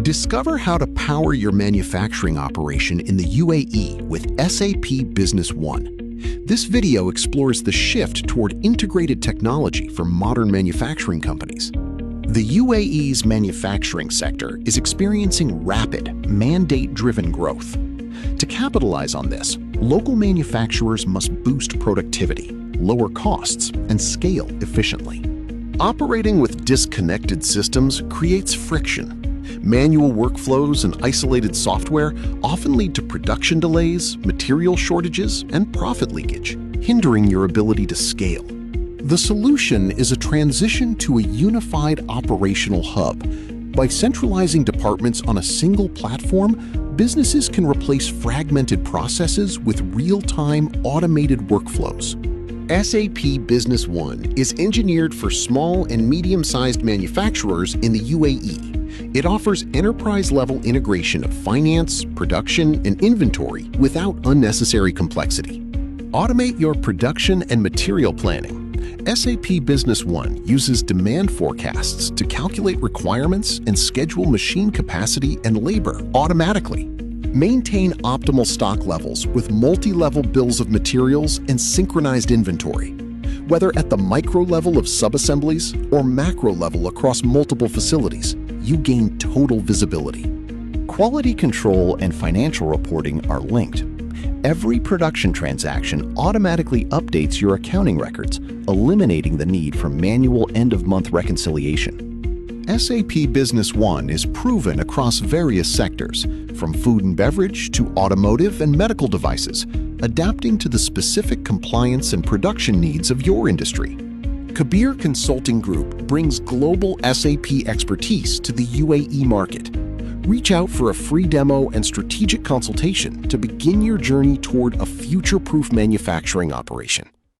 Discover how to power your manufacturing operation in the UAE with SAP Business One. This video explores the shift toward integrated technology for modern manufacturing companies. The UAE's manufacturing sector is experiencing rapid, mandate-driven growth. To capitalize on this, local manufacturers must boost productivity, lower costs, and scale efficiently. Operating with disconnected systems creates friction. Manual workflows and isolated software often lead to production delays, material shortages, and profit leakage, hindering your ability to scale. The solution is a transition to a unified operational hub. By centralizing departments on a single platform, businesses can replace fragmented processes with real-time automated workflows. SAP Business One is engineered for small and medium-sized manufacturers in the UAE. It offers enterprise-level integration of finance, production, and inventory without unnecessary complexity. Automate your production and material planning. SAP Business One uses demand forecasts to calculate requirements and schedule machine capacity and labor automatically. Maintain optimal stock levels with multi-level bills of materials and synchronized inventory. Whether at the micro level of subassemblies or macro level across multiple facilities, you gain total visibility. Quality control and financial reporting are linked. Every production transaction automatically updates your accounting records, eliminating the need for manual end-of-month reconciliation. SAP Business One is proven across various sectors, from food and beverage to automotive and medical devices, adapting to the specific compliance and production needs of your industry. Kabeer Consulting Group brings global SAP expertise to the UAE market. Reach out for a free demo and strategic consultation to begin your journey toward a future-proof manufacturing operation.